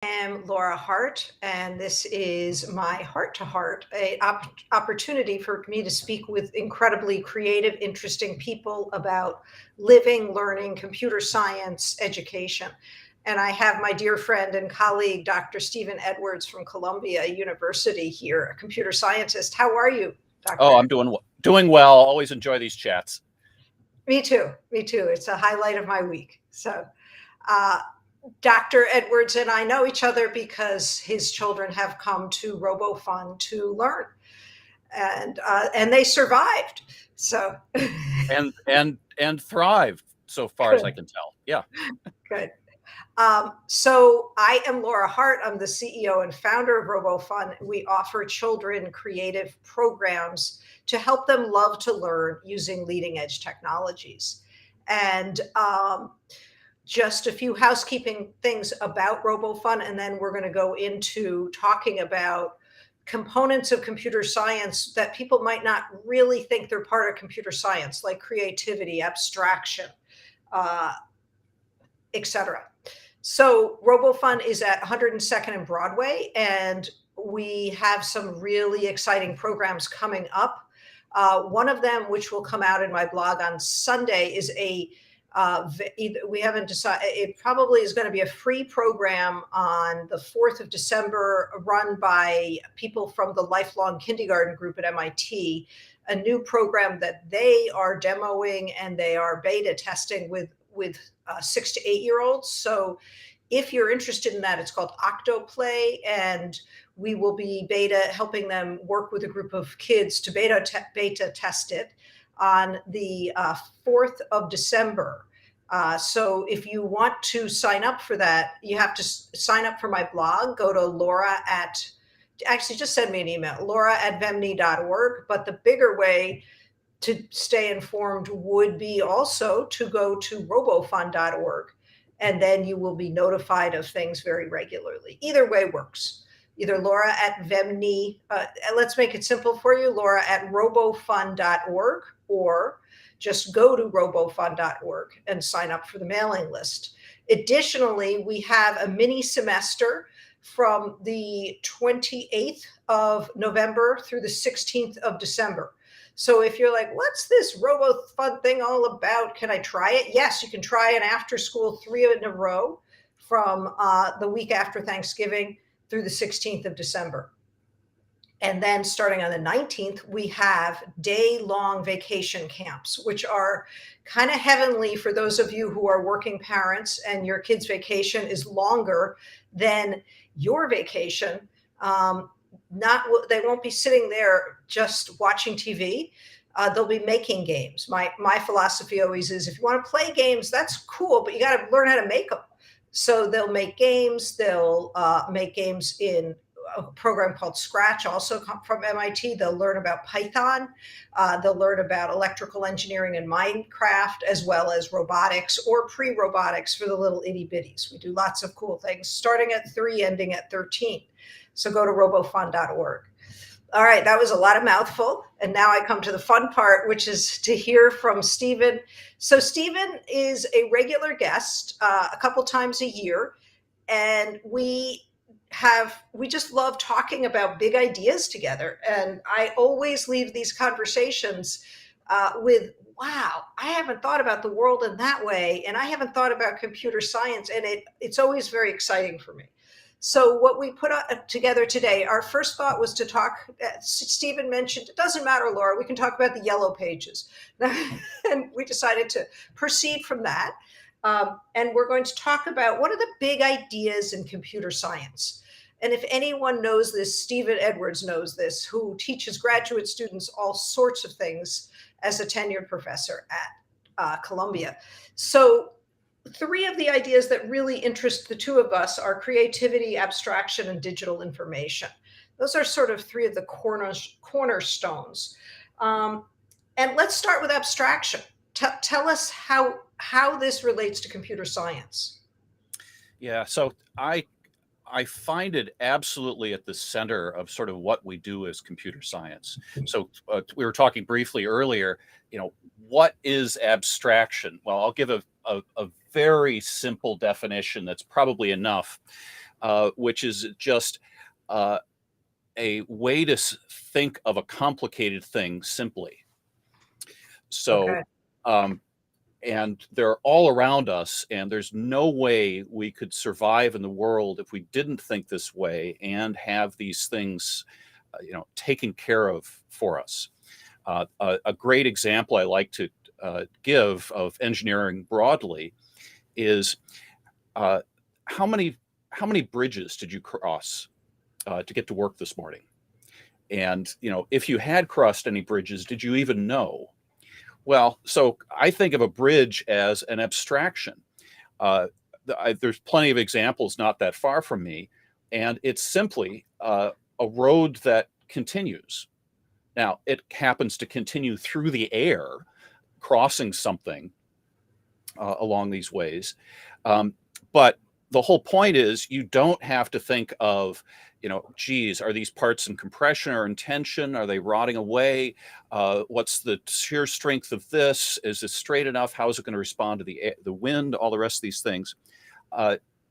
I'm Laura Hart, and this is My Heart to Heart, an opportunity for me to speak with incredibly creative, interesting people about living, learning, computer science, education. And I have my dear friend and colleague, Dr. Stephen Edwards from Columbia University here, a computer scientist. How are you, Dr. Oh, I'm Edwards? doing well. Always enjoy these chats. Me too. Me too. It's a highlight of my week. Uh, Dr. Edwards and I know each other because his children have come to Robofun to learn, and they survived. So And thrived so far as I good, can tell. Yeah. good. So I am Laura Hart. I'm the CEO and founder of Robofun. We offer children creative programs to help them love to learn using leading edge technologies. And just a few housekeeping things about RoboFun, and then we're going to go into talking about components of computer science that people might not really think they're part of computer science, like creativity, abstraction, uh, etc. So RoboFun is at 102nd and Broadway, and we have some really exciting programs coming up. One of them, which will come out in my blog on Sunday, is we haven't decided. It probably is going to be a free program on the 4th of December, run by people from the Lifelong Kindergarten Group at MIT. A new program that they are demoing and they are beta testing with 6 to 8 year olds. So if you're interested in that, it's called Octoplay, and we will be helping them work with a group of kids to beta test it on the 4th of December. So if you want to sign up for that, you have to sign up for my blog. Go to actually just send me an email, laura@vemni.org. But the bigger way to stay informed would be also to go to robofun.org, and then you will be notified of things very regularly. Either way works. Either Laura@vemni, let's make it simple for you, Laura@robofun.org, or just go to robofun.org and sign up for the mailing list. Additionally, we have a mini semester from the 28th of November through the 16th of December. So if you're like, what's this RoboFun thing all about? Can I try it? Yes, you can try an after school 3 in a row from the week after Thanksgiving through the 16th of December. And then starting on the 19th, we have day-long vacation camps, which are kind of heavenly for those of you who are working parents and your kids' vacation is longer than your vacation. They won't be sitting there just watching TV. They'll be making games. My philosophy always is, if you want to play games, that's cool, but you got to learn how to make them. So they'll make games. They'll make games in a program called Scratch, also from MIT. They'll learn about Python. They'll learn about electrical engineering and Minecraft, as well as robotics or pre-robotics for the little itty bitties. We do lots of cool things, starting at 3, ending at 13. So go to robofun.org. All right, that was a lot of mouthful. And now I come to the fun part, which is to hear from Stephen. So Stephen is a regular guest a couple times a year, and we just love talking about big ideas together. And I always leave these conversations with, wow, I haven't thought about the world in that way, and I haven't thought about computer science, and it's always very exciting for me. So what we put together today, our first thought was to talk, Stephen mentioned, it doesn't matter, Laura, we can talk about the yellow pages. And we decided to proceed from that. And we're going to talk about what are the big ideas in computer science. And if anyone knows this, Stephen Edwards knows this, who teaches graduate students all sorts of things as a tenured professor at Columbia. So 3 of the ideas that really interest the 2 of us are creativity, abstraction, and digital information. Those are sort of 3 of the cornerstones. And let's start with abstraction. Tell us how this relates to computer science. Yeah. So I find it absolutely at the center of sort of what we do as computer science. So we were talking briefly earlier, what is abstraction? Well, I'll give a very simple definition that's probably enough. which is just a way to think of a complicated thing simply. So, Okay. and they're all around us, and there's no way we could survive in the world if we didn't think this way and have these things, taken care of for us. A great example I like to give of engineering broadly is uh, how many bridges did you cross to get to work this morning? And if you had crossed any bridges, did you even know? Well, so I think of a bridge as an abstraction. Uh, there's plenty of examples not that far from me, and it's simply a road that continues. Now, it happens to continue through the air, crossing something along these ways. But the whole point is you don't have to think of, geez, are these parts in compression or in tension? Are they rotting away? What's the shear strength of this? Is it straight enough? How is it going to respond to the wind? All the rest of these things.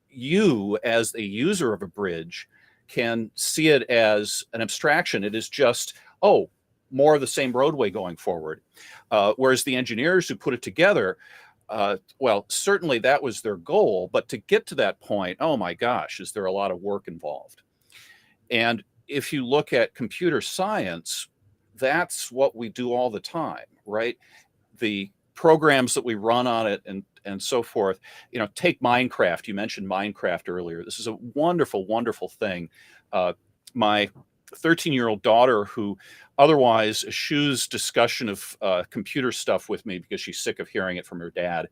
You, as a user of a bridge, can see it as an abstraction. It is just, oh, more of the same roadway going forward. Whereas the engineers who put it together, well, certainly that was their goal, but to get to that point, oh my gosh, is there a lot of work involved? And if you look at computer science, that's what we do all the time, right? The programs that we run on it and so forth. Take Minecraft. You mentioned Minecraft earlier. This is a wonderful, wonderful thing. My 13-year-old daughter, who otherwise eschews discussion of computer stuff with me because she's sick of hearing it from her dad,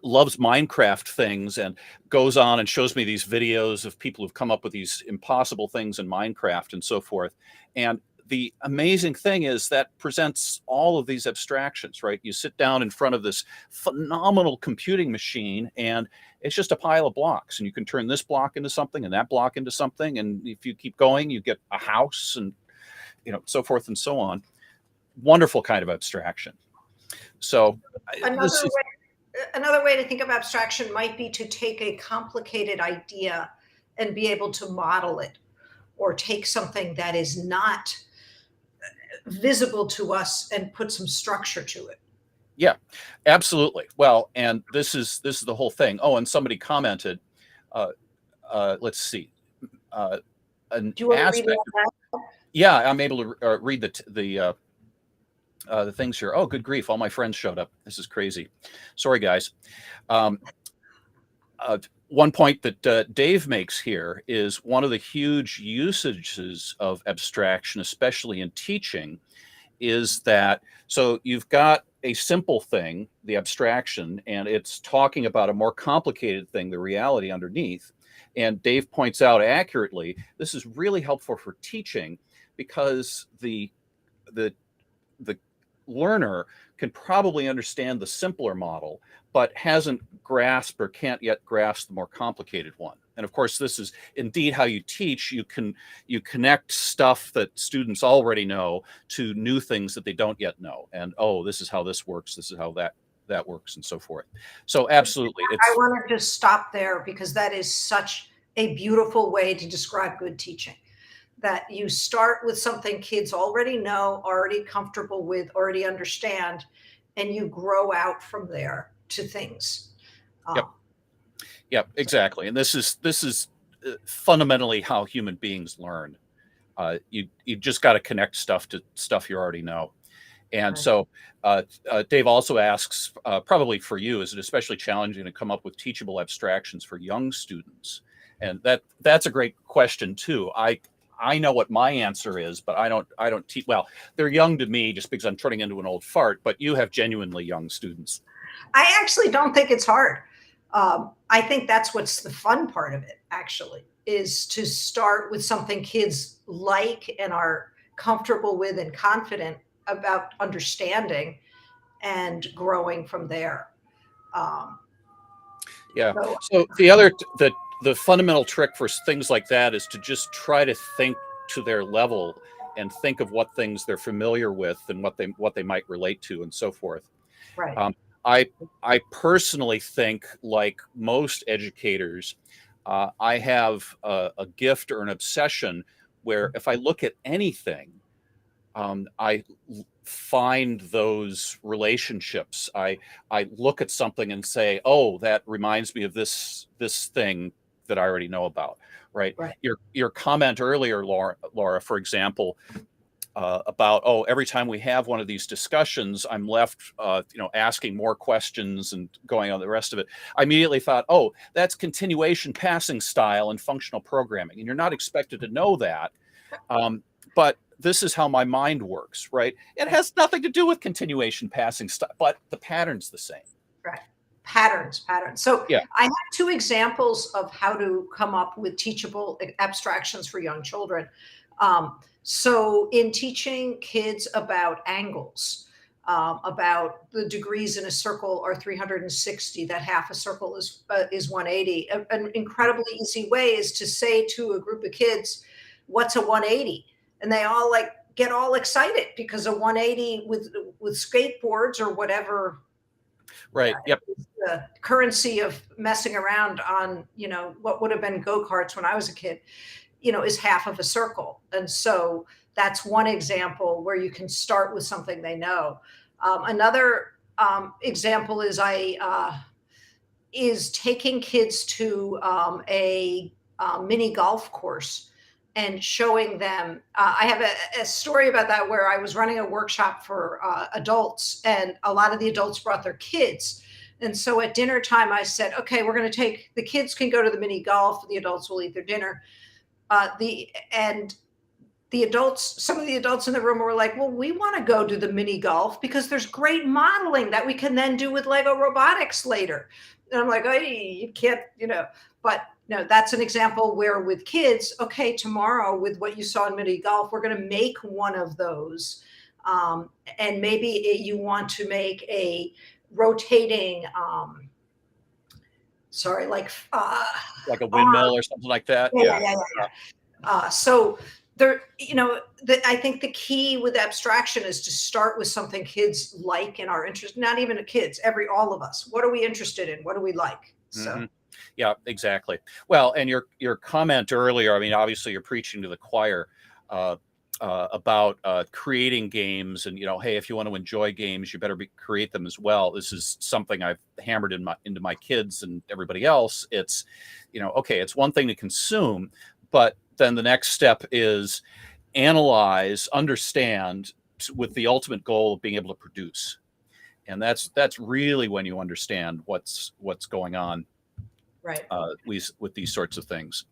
loves Minecraft things and goes on and shows me these videos of people who've come up with these impossible things in Minecraft and so forth. And the amazing thing is that presents all of these abstractions, right? You sit down in front of this phenomenal computing machine and it's just a pile of blocks, and you can turn this block into something and that block into something. And if you keep going, you get a house and, so forth and so on. Wonderful kind of abstraction. So Another way to think of abstraction might be to take a complicated idea and be able to model it, or take something that is not visible to us and put some structure to it. Yeah, absolutely. Well, and this is the whole thing. Oh, and somebody commented, let's see, an Do you want to read aspect. that? Yeah, I'm able to read the things here. Oh, good grief! All my friends showed up. This is crazy. Sorry, guys. One point that Dave makes here is one of the huge usages of abstraction, especially in teaching, is that so you've got a simple thing, the abstraction, and it's talking about a more complicated thing, the reality underneath. And Dave points out accurately, this is really helpful for teaching because the learner can probably understand the simpler model, but hasn't grasped or can't yet grasp the more complicated one. And of course, this is indeed how you teach. You connect stuff that students already know to new things that they don't yet know. And oh, this is how this works. This is how that works, and so forth. So absolutely, I want to just stop there because that is such a beautiful way to describe good teaching. That you start with something kids already know, already comfortable with, already understand, and you grow out from there to things. Yep, exactly. And this is fundamentally how human beings learn. You just got to connect stuff to stuff you already know. And so Dave also asks, probably for you, is it especially challenging to come up with teachable abstractions for young students? And that's a great question too. I know what my answer is, but I don't teach. Well, they're young to me just because I'm turning into an old fart, but you have genuinely young students. I actually don't think it's hard. I think that's what's the fun part of it, actually, is to start with something kids like and are comfortable with and confident about understanding, and growing from there. Yeah. So the fundamental trick for things like that is to just try to think to their level and think of what things they're familiar with and what they might relate to and so forth. Right. I personally think, like most educators, I have a gift or an obsession where if I look at anything, I find those relationships. I look at something and say, "Oh, that reminds me of this thing that I already know about." Right? Right. Your comment earlier, Laura, for example, about, oh, every time we have one of these discussions, I'm left, asking more questions and going on the rest of it. I immediately thought, oh, that's continuation passing style and functional programming, and you're not expected to know that. But this is how my mind works, right? It has nothing to do with continuation passing style, but the pattern's the same. Right. Patterns. So Yeah. I have two examples of how to come up with teachable abstractions for young children. So in teaching kids about angles, about the degrees in a circle are 360, that half a circle is 180. An incredibly easy way is to say to a group of kids, "What's a 180?" And they all like get all excited because a 180 with skateboards or whatever, Right. Yep. the currency of messing around on, what would have been go-karts when I was a kid, is half of a circle. And so that's one example where you can start with something they know. Another example is taking kids to a mini golf course and showing them. I have a story about that where I was running a workshop for adults, and a lot of the adults brought their kids. And so at dinner time, I said, okay, we're going to take the kids can go to the mini golf, the adults will eat their dinner. Some of the adults in the room were like, well, we want to go to the mini golf because there's great modeling that we can then do with Lego robotics later. And I'm like, oh, you can't, but no, that's an example where with kids, okay, tomorrow with what you saw in mini golf, we're going to make one of those. And maybe you want to make a rotating, Like a windmill or something like that. So there, I think the key with abstraction is to start with something kids like and are interested. Not even the kids, all of us. What are we interested in? What do we like? So. Mm-hmm. Yeah, exactly. Well, and your comment earlier, I mean, obviously you're preaching to the choir about creating games, and hey, if you want to enjoy games, you better create them as well. This is something I've hammered into my kids and everybody else. It's, okay, it's one thing to consume, but then the next step is analyze, understand, with the ultimate goal of being able to produce. And that's really when you understand what's going on, right? With these sorts of things.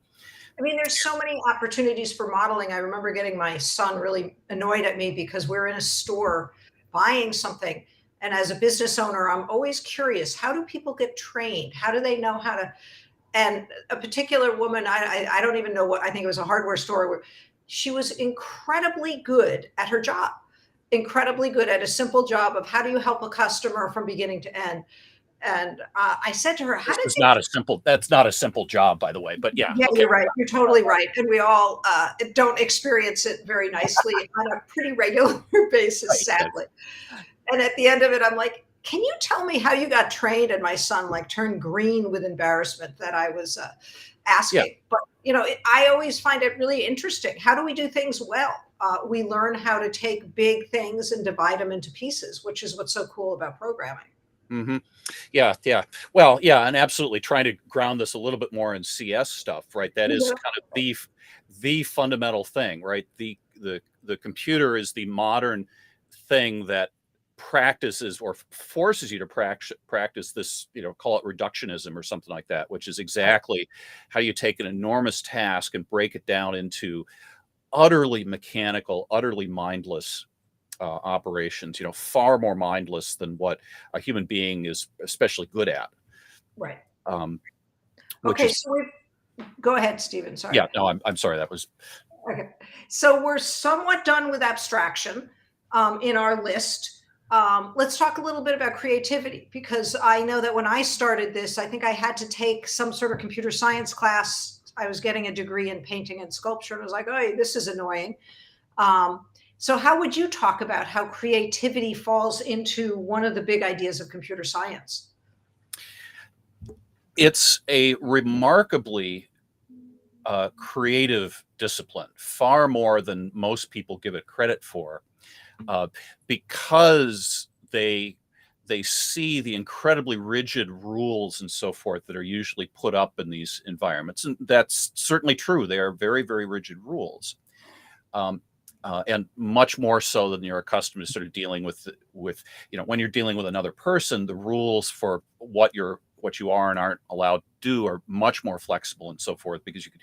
I mean, there's so many opportunities for modeling. I remember getting my son really annoyed at me because we're in a store buying something. And as a business owner, I'm always curious, how do people get trained? How do they know how to? And a particular woman, I don't even know what, I think it was a hardware store where she was incredibly good at her job, incredibly good at a simple job of how do you help a customer from beginning to end. And I said to her, that's not a simple job, by the way, but yeah. Yeah, okay. You're right. You're totally right. And we all don't experience it very nicely on a pretty regular basis, Right. sadly. And at the end of it, I'm like, can you tell me how you got trained? And my son like turned green with embarrassment that I was asking. Yeah. But, I always find it really interesting. How do we do things well? We learn how to take big things and divide them into pieces, which is what's so cool about programming. Mm-hmm. Yeah. Well, yeah, and absolutely trying to ground this a little bit more in CS stuff, right? That is kind of the fundamental thing, right? The computer is the modern thing that practices or forces you to practice this, call it reductionism or something like that, which is exactly how you take an enormous task and break it down into utterly mechanical, utterly mindless operations, far more mindless than what a human being is especially good at. Right. Okay, Go ahead, Stephen. Sorry. Yeah, no, I'm sorry. That was okay. So we're somewhat done with abstraction in our list. Let's talk a little bit about creativity, because I know that when I started this, I think I had to take some sort of computer science class. I was getting a degree in painting and sculpture, and I was like, oh, this is annoying. So how would you talk about how creativity falls into one of the big ideas of computer science? It's a remarkably creative discipline, far more than most people give it credit for, uh, because they see the incredibly rigid rules and so forth that are usually put up in these environments, and that's certainly true. They are very, very rigid rules, um, and much more so than you're accustomed to sort of dealing with when you're dealing with another person. The rules for what you are and aren't allowed to do are much more flexible and so forth, because you could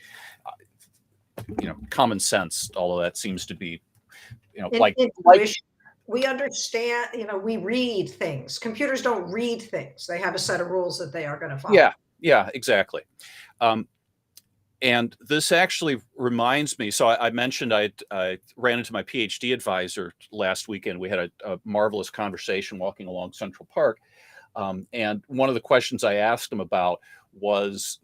common sense, although that seems to be like Intuition. We understand, we read things. Computers don't read things. They have a set of rules that they are going to follow. yeah, exactly. um, and this actually reminds me. So I mentioned I ran into my PhD advisor last weekend. We had a marvelous conversation walking along Central Park, and one of the questions I asked him about was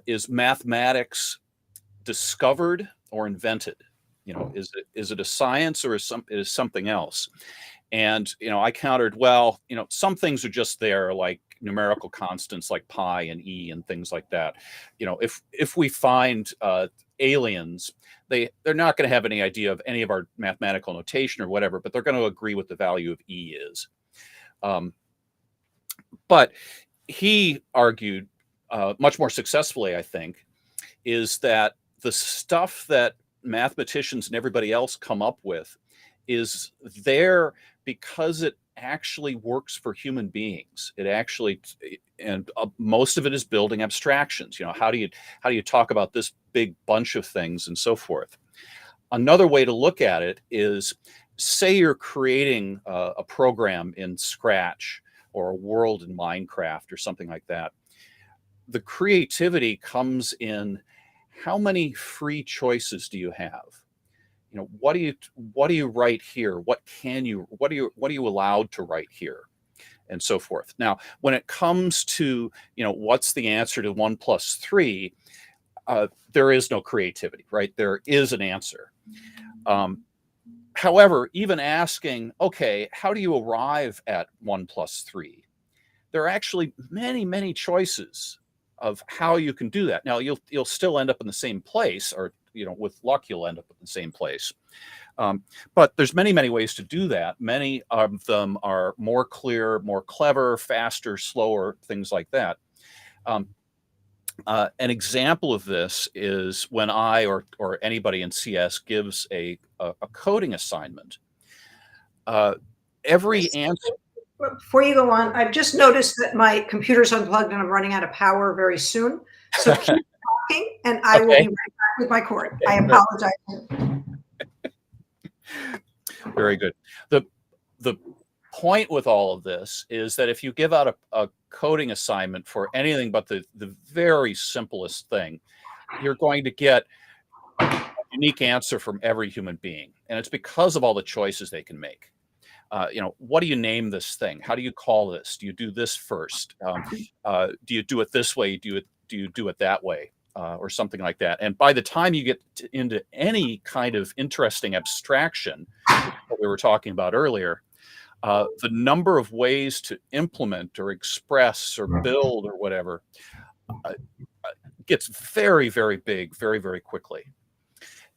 is mathematics discovered or invented? Is it a science, or is something else? And I countered, well, some things are just there, like numerical constants like pi and e and things like that. If we find aliens, they're not going to have any idea of any of our mathematical notation or whatever, but they're going to agree what the value of e is. But he argued, much more successfully, I think, is that the stuff that mathematicians and everybody else come up with is there because it actually works for human beings. It actually, and most of it is building abstractions. How do you talk about this big bunch of things and so forth? Another way to look at it is, say you're creating a program in Scratch or a world in Minecraft or something like that. The creativity comes in, how many free choices do you have? What do you write here? What are you allowed to write here? And so forth. Now, when it comes to, what's the answer to 1 + 3, there is no creativity, right? There is an answer. However, even asking, okay, how do you arrive at 1 + 3? There are actually many, many choices of how you can do that. Now, you'll still end up in the same place, or with luck, you'll end up in the same place. But there's many, many ways to do that. Many of them are more clear, more clever, faster, slower, things like that. An example of this is when I or anybody in CS gives a coding assignment. Every answer. Before you go on, I've just noticed that my computer's unplugged and I'm running out of power very soon. So keep talking, and I will Okay. be right back with my cord. I apologize. Very good. The point with all of this is that if you give out a coding assignment for anything but the very simplest thing, you're going to get a unique answer from every human being. And it's because of all the choices they can make. What do you name this thing? How do you call this? Do you do this first? Do you do it this way? Do you do it that way? Or something like that. And by the time you get into any kind of interesting abstraction, what we were talking about earlier, the number of ways to implement or express or build or whatever gets very, very big, very, very quickly.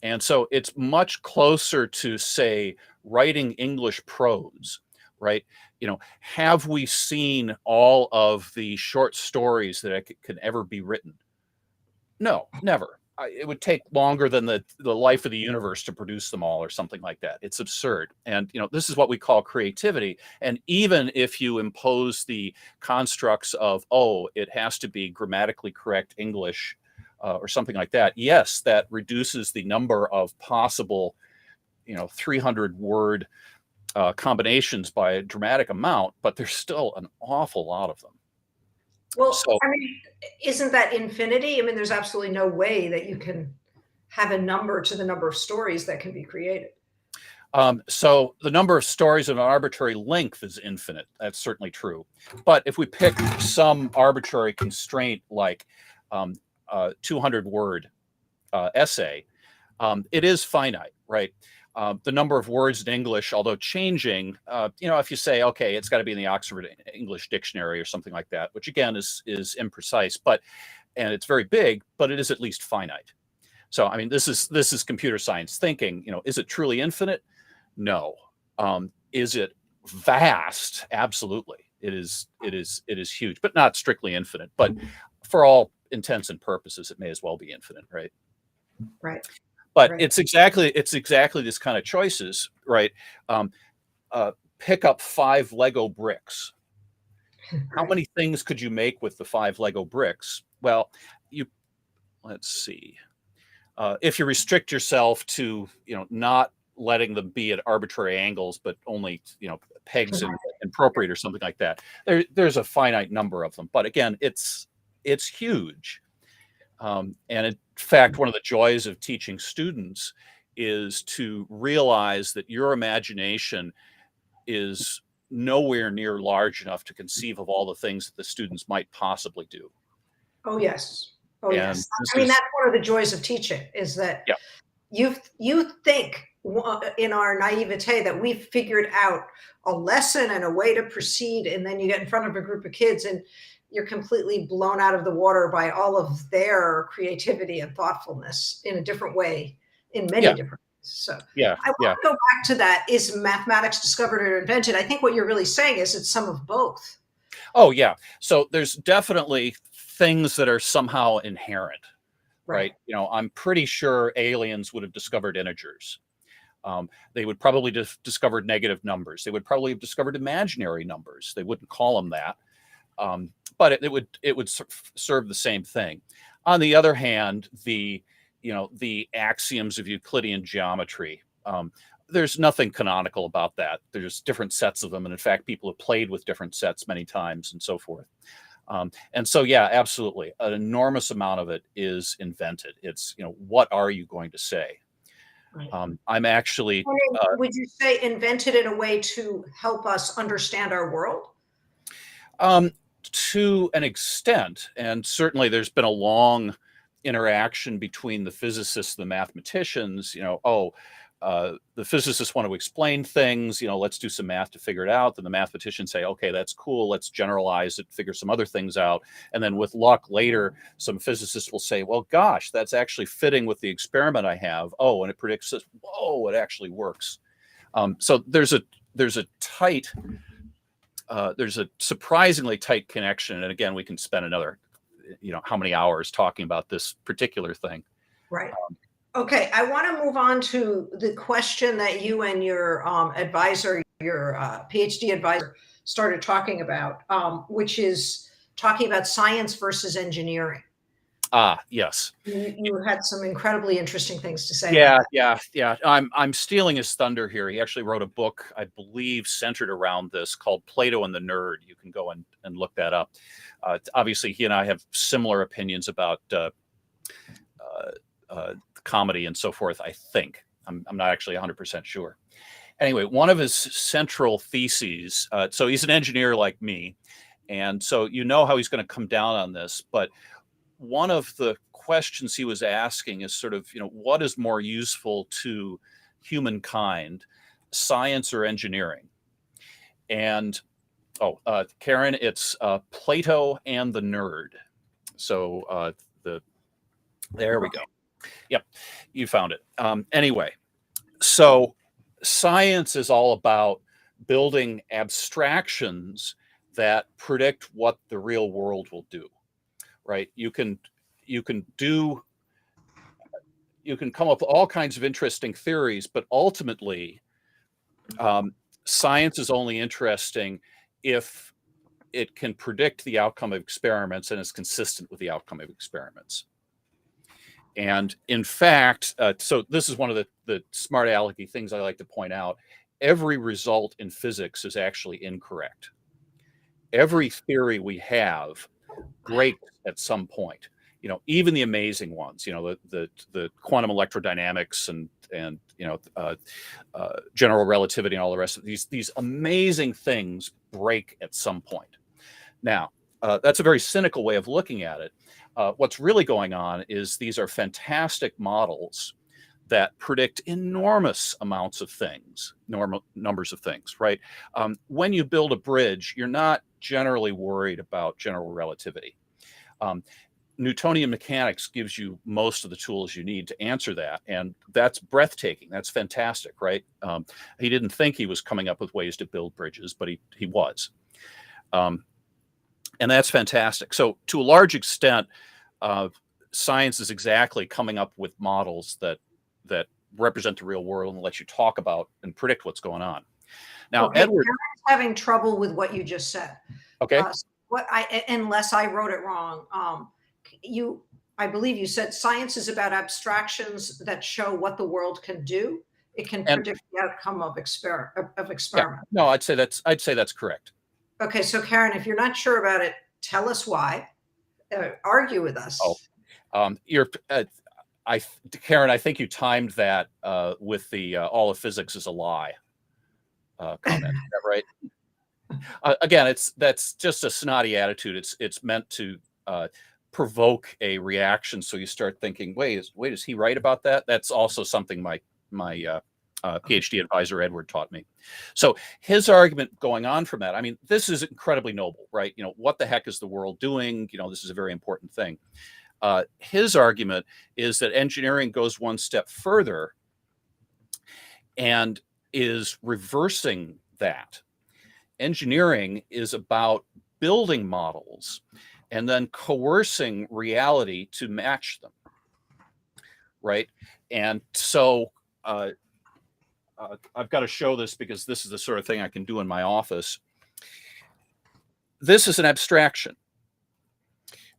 And so it's much closer to, say, writing English prose, right? Have we seen all of the short stories that can ever be written? No, never. It would take longer than the life of the universe to produce them all, or something like that. It's absurd. And this is what we call creativity. And even if you impose the constructs of, it has to be grammatically correct English, or something like that, yes, that reduces the number of possible 300 word combinations by a dramatic amount, but there's still an awful lot of them. Well, So, isn't that infinity? There's absolutely no way that you can have a number to the number of stories that can be created. So the number of stories of an arbitrary length is infinite. That's certainly true. But if we pick some arbitrary constraint like 200 word essay, it is finite, right? The number of words in English, although changing, if you say, okay, it's got to be in the Oxford English Dictionary or something like that, which again is imprecise, and it's very big, but it is at least finite. So, I mean, this is computer science thinking. Is it truly infinite? No. Is it vast? Absolutely. It is huge, but not strictly infinite. But for all intents and purposes, it may as well be infinite, right? Right. But Right. it's exactly this kind of choices, right? Pick up 5 Lego bricks. How Right. many things could you make with the 5 Lego bricks? Well, let's see. If you restrict yourself to, not letting them be at arbitrary angles, but only, pegs and appropriate or something like that, there's a finite number of them. But again, it's huge. And in fact, one of the joys of teaching students is to realize that your imagination is nowhere near large enough to conceive of all the things that the students might possibly do. Oh, yes. Oh, And yes. this I mean, is, that's one of the joys of teaching is that yeah, you think in our naivete that we've figured out a lesson and a way to proceed, and then you get in front of a group of kids and you're completely blown out of the water by all of their creativity and thoughtfulness in a different way, in many yeah, different ways. So yeah, I yeah. want to go back to that. Is mathematics discovered or invented? I think what you're really saying is it's some of both. Oh, yeah. So there's definitely things that are somehow inherent, Right. right? I'm pretty sure aliens would have discovered integers. They would probably have discovered negative numbers. They would probably have discovered imaginary numbers. They wouldn't call them that, but it would serve the same thing. On the other hand, the axioms of Euclidean geometry. There's nothing canonical about that. There's different sets of them, and in fact, people have played with different sets many times, and so forth. And so, yeah, absolutely, an enormous amount of it is invented. It's what are you going to say? Right. I'm actually. Would you say invented in a way to help us understand our world? To an extent, and certainly there's been a long interaction between the physicists and the mathematicians. The physicists want to explain things, let's do some math to figure it out. Then the mathematicians say, okay, that's cool, let's generalize it, figure some other things out. And then with luck later, some physicists will say, well, gosh, that's actually fitting with the experiment I have. Oh, and it predicts this. Whoa, it actually works. So there's a tight, there's a surprisingly tight connection. And again, we can spend another, how many hours talking about this particular thing. Right. Okay, I want to move on to the question that you and your advisor, your PhD advisor, started talking about, which is talking about science versus engineering. Yes. You had some incredibly interesting things to say Yeah, about that. yeah. I'm stealing his thunder here. He actually wrote a book, I believe, centered around this called Plato and the Nerd. You can go and look that up. Obviously, he and I have similar opinions about comedy and so forth, I think. I'm not actually 100% sure. Anyway, one of his central theses, so he's an engineer like me, and so how he's going to come down on this, but one of the questions he was asking is sort of, what is more useful to humankind, science or engineering? And, Karen, it's Plato and the Nerd. So there we go. Yep, you found it. Anyway, so science is all about building abstractions that predict what the real world will do, right? You can come up with all kinds of interesting theories, but ultimately, science is only interesting if it can predict the outcome of experiments and is consistent with the outcome of experiments. And in fact, so this is one of the smart alecky things I like to point out. Every result in physics is actually incorrect. Every theory we have breaks at some point. Even the amazing ones. The quantum electrodynamics and general relativity and all the rest of these amazing things break at some point. Now, that's a very cynical way of looking at it. What's really going on is these are fantastic models that predict enormous amounts of things, normal numbers of things, right? When you build a bridge, you're not generally worried about general relativity. Newtonian mechanics gives you most of the tools you need to answer that, and that's breathtaking. That's fantastic, right? He didn't think he was coming up with ways to build bridges, but he was. And that's fantastic. So to a large extent, science is exactly coming up with models that represent the real world and let you talk about and predict what's going on. Now, okay, Edward, Karen's having trouble with what you just said. okay, Unless I wrote it wrong, I believe you said science is about abstractions that show what the world can do. It can and predict the outcome of yeah, experiment. no, I'd say that's correct. Okay, so Karen, if you're not sure about it, tell us why. Argue with us. Oh, Karen, I think you timed that with the all of physics is a lie comment. Is that right? Again, that's just a snotty attitude. It's meant to provoke a reaction, so you start thinking, wait, is he right about that? That's also something my PhD advisor Edward taught me. So his argument going on from that, I mean, this is incredibly noble, right? You know, what the heck is the world doing? You know, this is a very important thing. His argument is that engineering goes one step further and is reversing that. Engineering is about building models and then coercing reality to match them, right? And so I've got to show this because this is the sort of thing I can do in my office. This is an abstraction.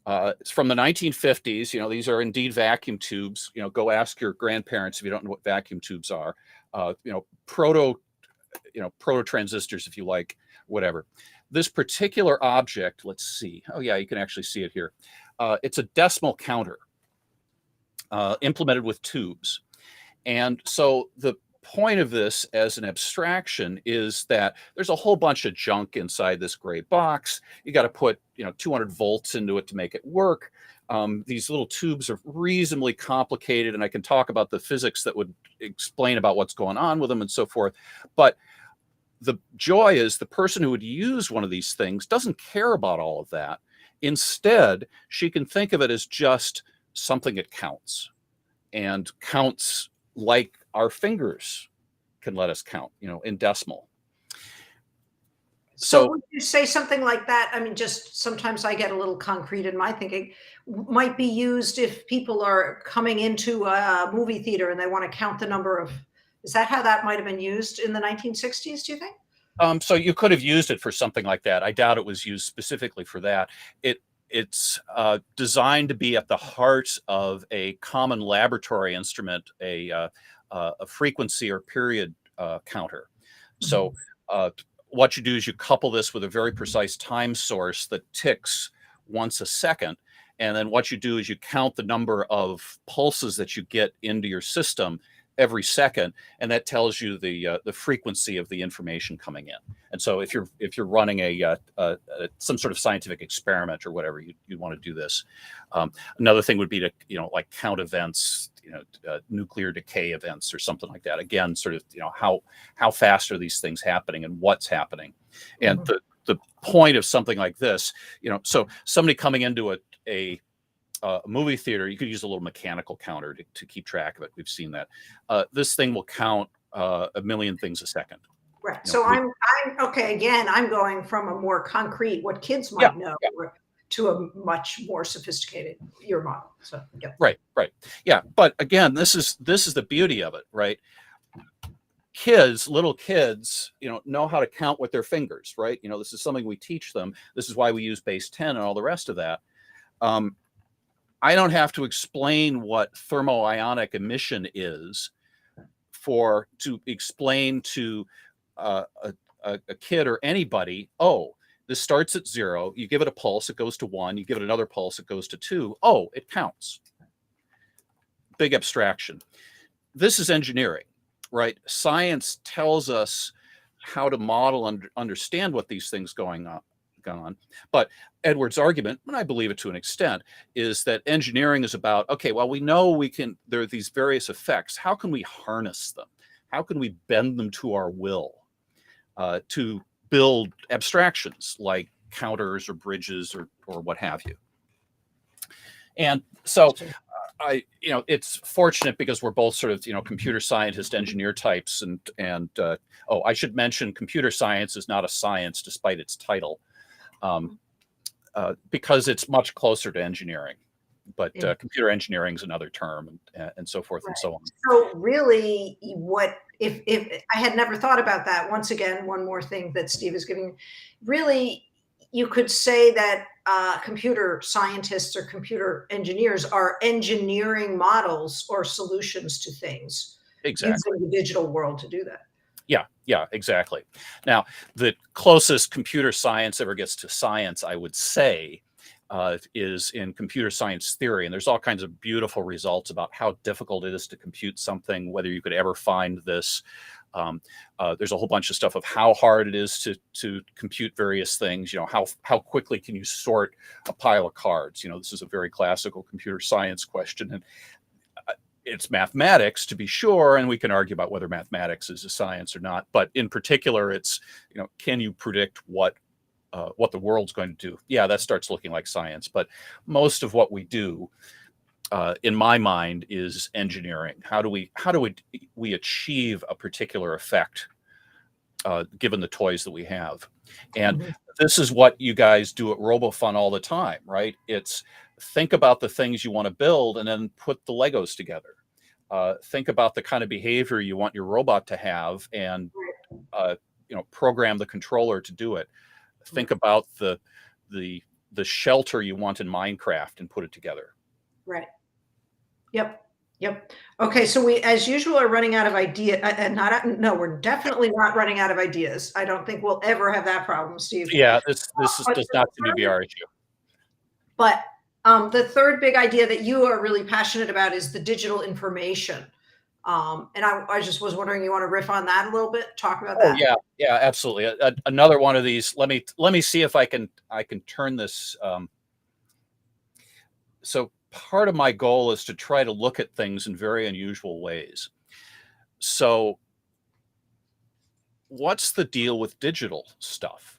It's from the 1950s. You know, these are indeed vacuum tubes. You know, go ask your grandparents if you don't know what vacuum tubes are. You know, proto transistors, if you like, whatever. This particular object, let's see. Oh yeah, you can actually see it here. It's a decimal counter implemented with tubes. And so the point of this as an abstraction is that there's a whole bunch of junk inside this gray box. You got to put 200 volts into it to make it work. These little tubes are reasonably complicated, and I can talk about the physics that would explain about what's going on with them and so forth. But the joy is the person who would use one of these things doesn't care about all of that. Instead, she can think of it as just something that counts, and counts like our fingers can let us count, in decimal. So would you say something like that? I mean, just sometimes I get a little concrete in my thinking, might be used if people are coming into a movie theater and they want to count the number of, is that how that might have been used in the 1960s, do you think? So you could have used it for something like that. I doubt it was used specifically for that. It's designed to be at the heart of a common laboratory instrument, a frequency or period counter. So what you do is you couple this with a very precise time source that ticks once a second. And then what you do is you count the number of pulses that you get into your system every second, and that tells you the frequency of the information coming in. And so if you're running some sort of scientific experiment or whatever, you'd want to do this. Another thing would be to like count events, nuclear decay events or something like that. Again, sort of how fast are these things happening and what's happening. And the point of something like this, so somebody coming into a movie theater, you could use a little mechanical counter to keep track of it. We've seen that. This thing will count a million things a second. Right. So I'm okay. Again, I'm going from a more concrete, what kids might know, to a much more sophisticated your model. So right. Yeah. But again, this is the beauty of it, right? Little kids, know how to count with their fingers, right? This is something we teach them. This is why we use base 10 and all the rest of that. I don't have to explain what thermoionic emission is to explain to a kid or anybody, oh, this starts at 0, you give it a pulse, it goes to 1, you give it another pulse, it goes to 2. Oh, it counts. Big abstraction. This is engineering, right? Science tells us how to model and understand what these things gone on. But Edward's argument, and I believe it to an extent, is that engineering is about, okay, well, we know there are these various effects. How can we harness them? How can we bend them to our will to build abstractions like counters or bridges or what have you? And so it's fortunate because we're both sort of, computer scientist, engineer types. And I should mention computer science is not a science despite its title, because it's much closer to engineering. But computer engineering is another term, and so forth and so on. So really, if I had never thought about that, once again, one more thing that Steve is giving, really, you could say that computer scientists or computer engineers are engineering models or solutions to things, Exactly. using the digital world to do that. Yeah, exactly. Now, the closest computer science ever gets to science, I would say, is in computer science theory. And there's all kinds of beautiful results about how difficult it is to compute something, whether you could ever find this. There's a whole bunch of stuff of how hard it is to compute various things. How quickly can you sort a pile of cards? This is a very classical computer science question. And it's mathematics, to be sure, and we can argue about whether mathematics is a science or not. But in particular, it's, can you predict what the world's going to do? Yeah, that starts looking like science. But most of what we do, in my mind, is engineering. How do we achieve a particular effect given the toys that we have? And this is what you guys do at Robofun all the time, right? It's think about the things you want to build and then put the Legos together. Think about the kind of behavior you want your robot to have and program the controller to do it. Think about the shelter you want in Minecraft and put it together. Right. Yep. Okay, so we, as usual, are running out of ideas, and we're definitely not running out of ideas. I don't think we'll ever have that problem, Steve. Yeah, this does not seem to be our issue. But the third big idea that you are really passionate about is the digital information. And I just was wondering, you want to riff on that a little bit? Talk about that? Yeah, absolutely. Another one of these. Let me see if I can turn this. So part of my goal is to try to look at things in very unusual ways. So what's the deal with digital stuff,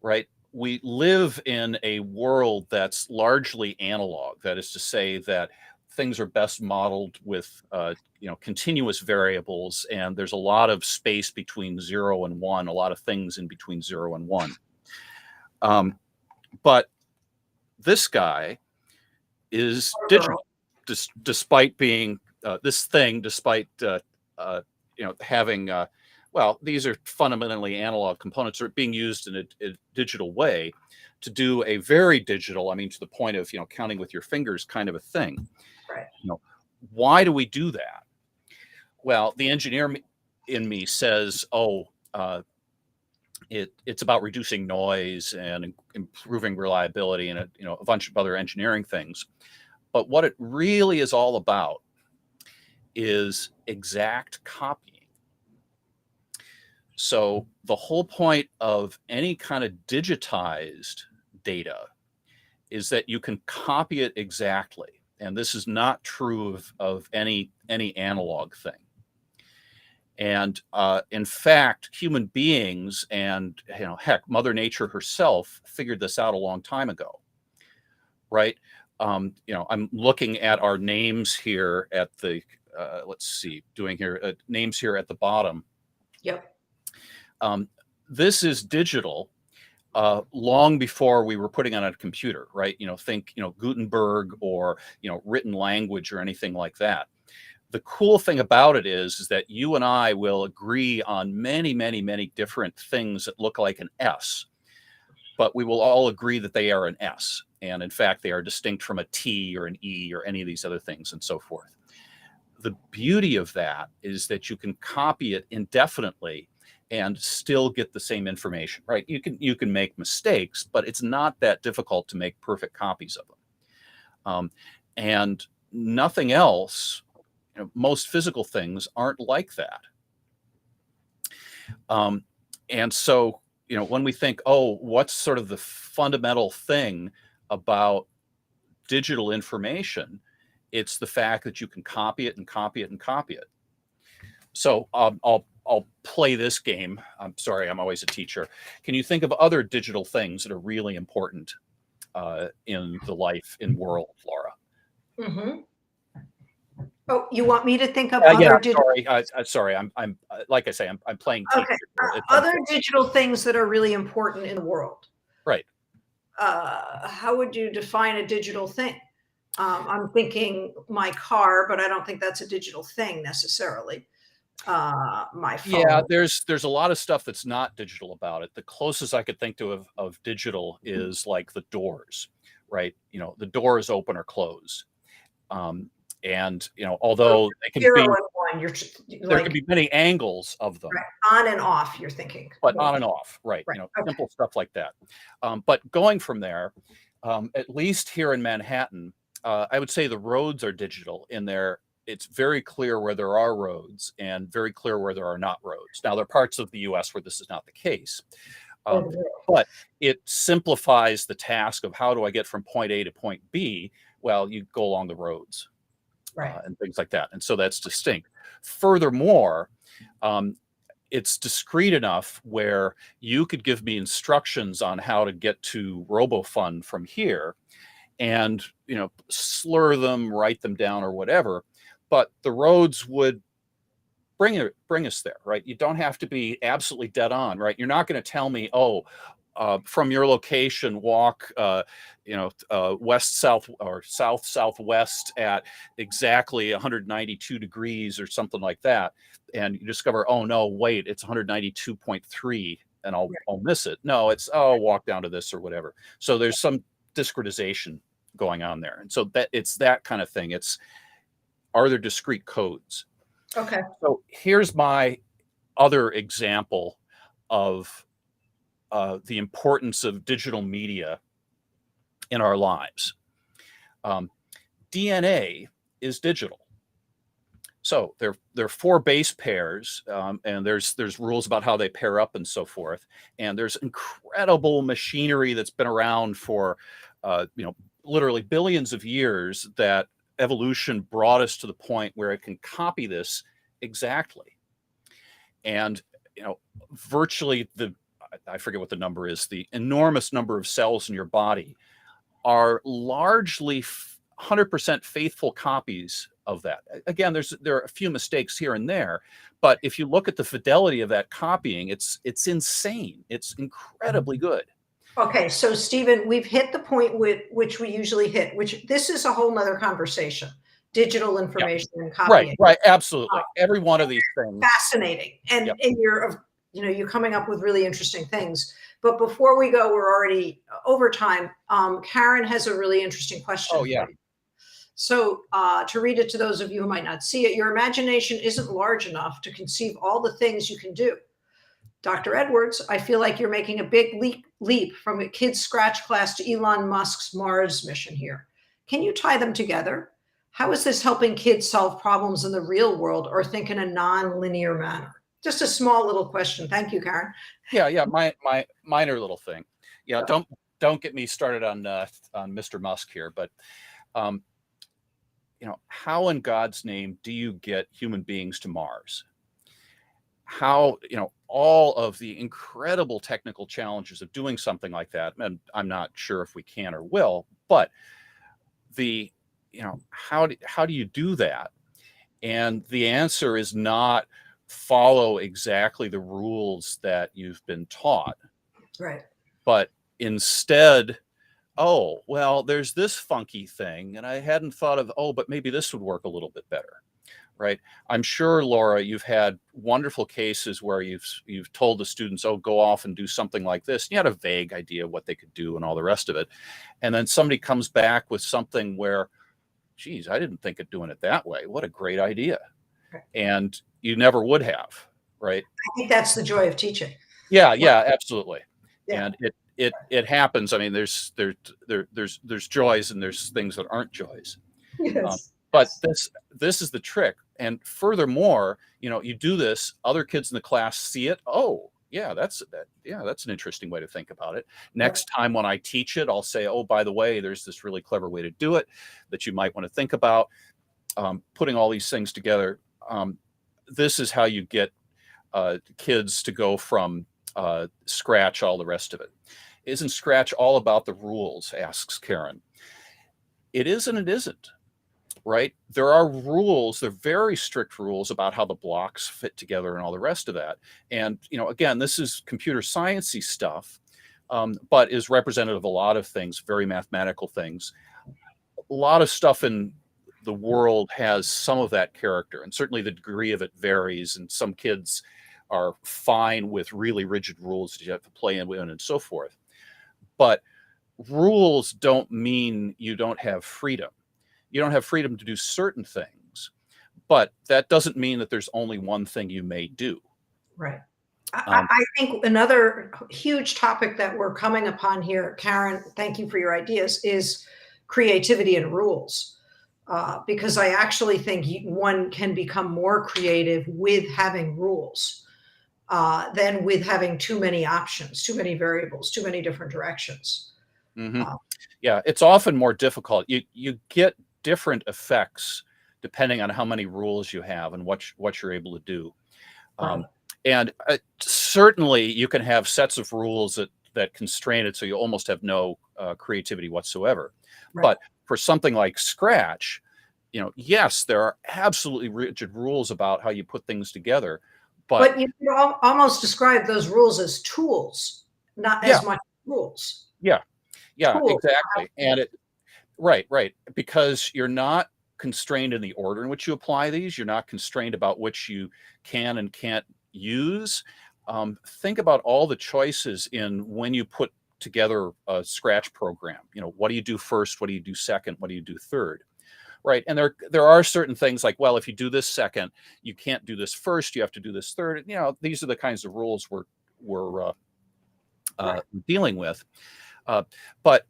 right? We live in a world that's largely analog. That is to say that things are best modeled with continuous variables, and there's a lot of space between 0 and 1, a lot of things in between 0 and 1. But this guy is digital, despite being despite having these are fundamentally analog components that are being used in a digital way to do a very digital, to the point of counting with your fingers kind of a thing. Right. Why do we do that? Well, the engineer in me says, it's about reducing noise and improving reliability and a bunch of other engineering things. But what it really is all about is exact copying. So the whole point of any kind of digitized data is that you can copy it exactly. And this is not true of any analog thing. And in fact, human beings and heck, Mother Nature herself figured this out a long time ago, right? I'm looking at our names here at the names here at the bottom. Yep. This is digital long before we were putting on a computer, right? Think Gutenberg or written language or anything like that. The cool thing about it is that you and I will agree on many, many, many different things that look like an S, but we will all agree that they are an S. And in fact, they are distinct from a T or an E or any of these other things and so forth. The beauty of that is that you can copy it indefinitely and still get the same information, right? You can make mistakes, but it's not that difficult to make perfect copies of them. And nothing else, most physical things aren't like that. And so when we think, oh, what's sort of the fundamental thing about digital information, it's the fact that you can copy it and copy it and copy it. So I'll play this game. I'm sorry, I'm always a teacher. Can you think of other digital things that are really important in the life in world, Laura? Mm-hmm. Oh, you want me to think of Yeah, other digital? sorry. I'm like I say, I'm playing teacher. Okay, It's other unfair. digital things that are really important in the world. Right. How would you define a digital thing? I'm thinking my car, but I don't think that's a digital thing necessarily. My Yeah, phone. there's a lot of stuff that's not digital about it. The closest I could think to of digital is like the doors, right? The door is open or close. And So although they can zero be, and one, you're there can like be many angles of them, right, on and off. You're thinking but more. on and off, right? Right. Okay. Simple stuff like that. But going from there, at least here in Manhattan, I would say the roads are digital in there. It's very clear where there are roads and very clear where there are not roads. Now, there are parts of the US where this is not the case. Oh, But it simplifies the task of how do I get from point A to point B? Well, you go along the roads right. and things like that. And so that's distinct. Furthermore, it's discrete enough where you could give me instructions on how to get to Robofun from here and, slur them, write them down or whatever. But the roads would bring us there, right? You don't have to be absolutely dead on, right? You're not going to tell me, oh, from your location, walk, west south or south southwest at exactly 192 degrees or something like that, and you discover, oh no, wait, it's 192.3, and I'll miss it. No, it's walk down to this or whatever. So there's some discretization going on there, and so that it's that kind of thing. Are there discrete codes? Okay. So here's my other example of the importance of digital media in our lives. DNA is digital. So there are 4 base pairs, and there's rules about how they pair up and so forth. And there's incredible machinery that's been around for literally billions of years that evolution brought us to the point where it can copy this exactly. And virtually I forget what the number is, the enormous number of cells in your body are largely 100% faithful copies of that. Again, there are a few mistakes here and there, but if you look at the fidelity of that copying, it's insane. It's incredibly good. Okay, so Stephen, we've hit the point which we usually hit, which this is a whole nother conversation, digital information and copying. Right, absolutely. Every one of these things. Fascinating. And you're coming up with really interesting things. But before we go, we're already over time. Karen has a really interesting question. Oh, yeah. For you. So to read it to those of you who might not see it, your imagination isn't large enough to conceive all the things you can do. Dr. Edwards, I feel like you're making a big leap from a kid's scratch class to Elon Musk's Mars mission here. Can you tie them together? How is this helping kids solve problems in the real world or think in a non-linear manner? Just a small little question. Thank you, Karen. Yeah. My minor little thing. Yeah, don't get me started on Mr. Musk here, but how in God's name do you get human beings to Mars? How, all of the incredible technical challenges of doing something like that, and I'm not sure if we can or will, but how do you do that? And the answer is not follow exactly the rules that you've been taught. Right. But instead, oh, well, there's this funky thing, and I hadn't thought of, but maybe this would work a little bit better. Right. I'm sure, Laura, you've had wonderful cases where you've told the students, go off and do something like this. And you had a vague idea of what they could do and all the rest of it. And then somebody comes back with something where, geez, I didn't think of doing it that way. What a great idea. And you never would have. Right. I think that's the joy of teaching. Yeah, absolutely. Yeah. And it happens. I mean, there's joys and there's things that aren't joys. Yes. But this is the trick. And furthermore, you do this, other kids in the class see it. Oh, Yeah, that's an interesting way to think about it. Next time when I teach it, I'll say, oh, by the way, there's this really clever way to do it that you might want to think about. Putting all these things together. This is how you get kids to go from Scratch, all the rest of it. Isn't Scratch all about the rules? Asks Karen. It is and it isn't, right? There are rules, they're very strict rules about how the blocks fit together and all the rest of that. And, again, this is computer sciencey stuff, but is representative of a lot of things, very mathematical things. A lot of stuff in the world has some of that character, and certainly the degree of it varies. And some kids are fine with really rigid rules that you have to play in and so forth. But rules don't mean you don't have freedom. You don't have freedom to do certain things, but that doesn't mean that there's only one thing you may do. Right. I think another huge topic that we're coming upon here, Karen, thank you for your ideas, is creativity and rules. Because I actually think one can become more creative with having rules than with having too many options, too many variables, too many different directions. Mm-hmm. Yeah, it's often more difficult. You get different effects depending on how many rules you have and what you're able to do. Right. And certainly you can have sets of rules that constrain it so you almost have no creativity whatsoever. Right. But for something like Scratch, yes, there are absolutely rigid rules about how you put things together. But you can almost describe those rules as tools, not as much rules. Yeah, Tools. exactly. And right. Because you're not constrained in the order in which you apply these. You're not constrained about which you can and can't use. Think about all the choices in when you put together a Scratch program. What do you do first? What do you do second? What do you do third? Right. And there are certain things like, well, if you do this second, you can't do this first. You have to do this third. These are the kinds of rules we're dealing with. But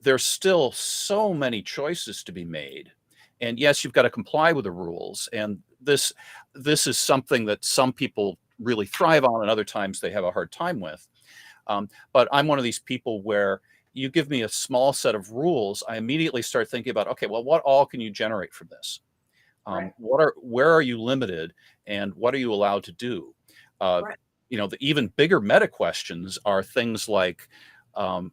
there's still so many choices to be made. And yes, you've got to comply with the rules. And this is something that some people really thrive on and other times they have a hard time with. But I'm one of these people where you give me a small set of rules, I immediately start thinking about, okay, well, what all can you generate from this? Right. Where are you limited and what are you allowed to do? Right. The even bigger meta questions are things like, could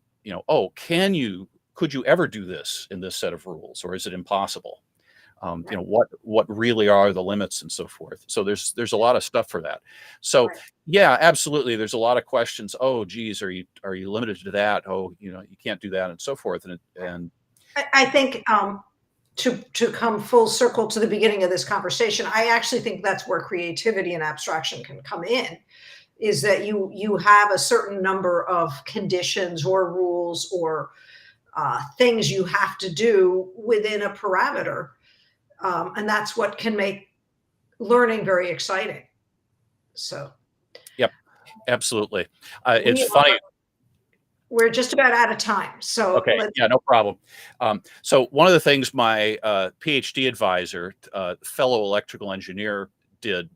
you ever do this in this set of rules, or is it impossible? Right. What really are the limits and so forth. So there's a lot of stuff for that. So Right. yeah, absolutely. There's a lot of questions. Oh, geez, are you limited to that? Oh, you can't do that and so forth. And I think to come full circle to the beginning of this conversation, I actually think that's where creativity and abstraction can come in, is that you have a certain number of conditions or rules or things you have to do within a parameter. And that's what can make learning very exciting. So, yep, absolutely. It's funny. We're just about out of time. So, okay, yeah, no problem. So one of the things my PhD advisor, fellow electrical engineer, did,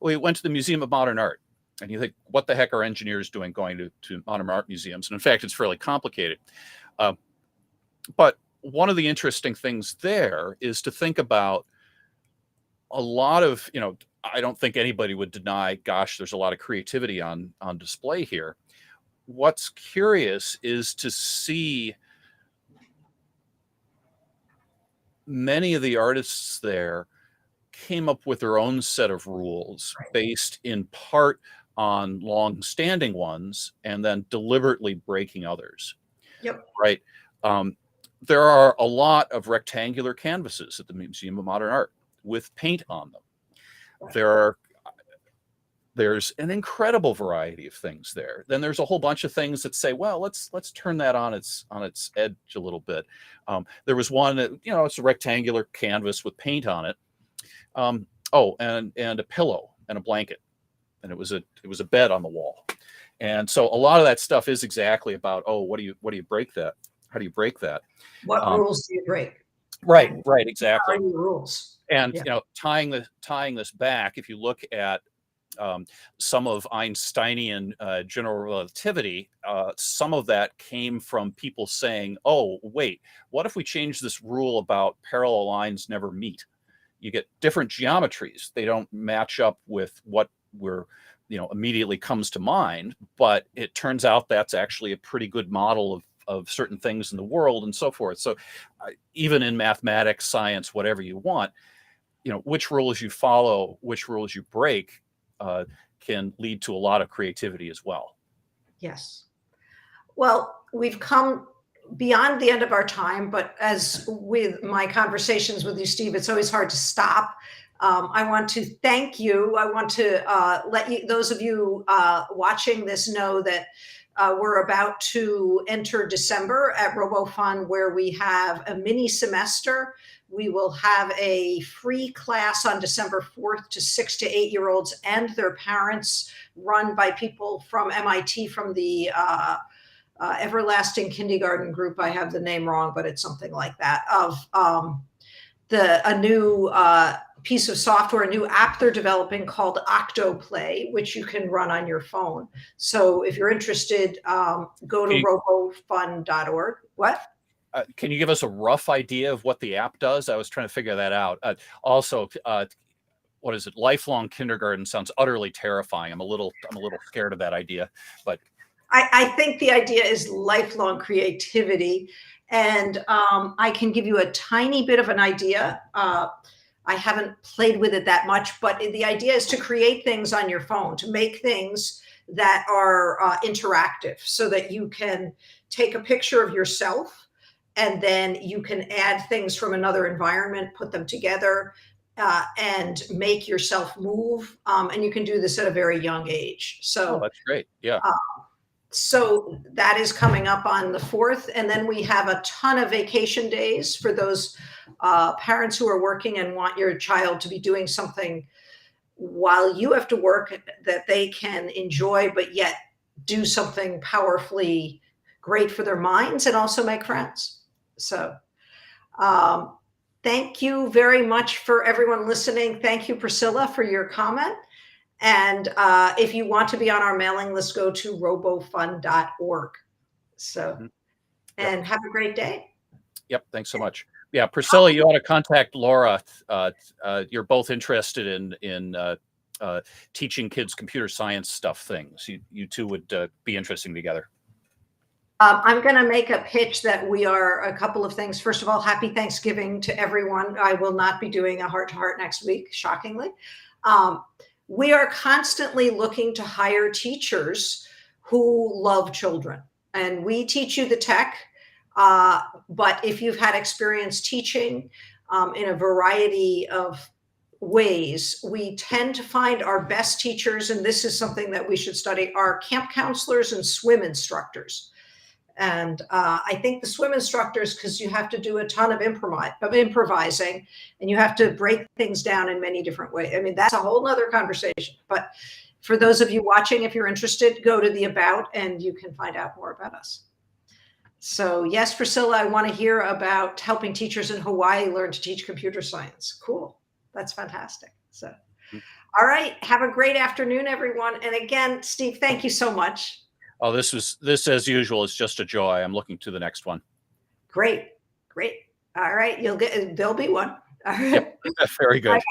we went to the Museum of Modern Art. And you think, what the heck are engineers doing going to modern art museums? And in fact, it's fairly complicated. But one of the interesting things there is to think about a lot of, I don't think anybody would deny, gosh, there's a lot of creativity on display here. What's curious is to see many of the artists there came up with their own set of rules based in part on long-standing ones and then deliberately breaking others. Yep. Right. There are a lot of rectangular canvases at the Museum of Modern Art with paint on them. Right. There's an incredible variety of things there. Then there's a whole bunch of things that say, well, let's turn that on its edge a little bit. There was one that, it's a rectangular canvas with paint on it. And a pillow and a blanket, and it was a bed on the wall. And so a lot of that stuff is exactly about, what do you break that? How do you break that? What rules do you break? Right, exactly. What are your rules? And tying this back, if you look at some of Einsteinian general relativity, some of that came from people saying, oh, wait, what if we change this rule about parallel lines never meet? You get different geometries. They don't match up with what we're, immediately comes to mind, but it turns out that's actually a pretty good model of certain things in the world and so forth. So even in mathematics, science, whatever you want, which rules you follow, which rules you break, can lead to a lot of creativity as well. Yes. Well, we've come beyond the end of our time, but as with my conversations with you, Steve, it's always hard to stop. I want to thank you. I want to let you, those of you watching this, know that we're about to enter December at Robofun, where we have a mini semester. We will have a free class on December 4th to 6 to 8-year-olds and their parents, run by people from MIT, from the Everlasting Kindergarten Group. I have the name wrong, but it's something like that, of a new piece of software, a new app they're developing called Octoplay, which you can run on your phone. So if you're interested, go to robofun.org. What? Can you give us a rough idea of what the app does? I was trying to figure that out. Also, what is it? Lifelong kindergarten sounds utterly terrifying. I'm a little scared of that idea, but I think the idea is lifelong creativity. And I can give you a tiny bit of an idea. I haven't played with it that much, but the idea is to create things on your phone, to make things that are interactive, so that you can take a picture of yourself and then you can add things from another environment, put them together, and make yourself move. And you can do this at a very young age. So that's great. Yeah. So that is coming up on the 4th. And then we have a ton of vacation days for those parents who are working and want your child to be doing something while you have to work that they can enjoy, but yet do something powerfully great for their minds and also make friends. So thank you very much for everyone listening. Thank you, Priscilla, for your comment. And if you want to be on our mailing list, go to robofun.org. So, and have a great day. Yep. Thanks so much. Yeah, Priscilla, you ought to contact Laura. You're both interested in teaching kids computer science stuff things. You two would be interesting together. I'm going to make a pitch that we are a couple of things. First of all, happy Thanksgiving to everyone. I will not be doing a heart-to-heart next week, shockingly. We are constantly looking to hire teachers who love children. And we teach you the tech, but if you've had experience teaching in a variety of ways, we tend to find our best teachers, and this is something that we should study, are camp counselors and swim instructors. And I think the swim instructors, because you have to do a ton of improvising, and you have to break things down in many different ways. I mean, that's a whole nother conversation. But for those of you watching, if you're interested, go to the About and you can find out more about us. So yes, Priscilla, I want to hear about helping teachers in Hawaii learn to teach computer science. Cool. That's fantastic. So, all right. Have a great afternoon, everyone. And again, Steve, thank you so much. Oh, this as usual is just a joy. I'm looking to the next one. Great. All right. There'll be one. All right. Yep. Very good.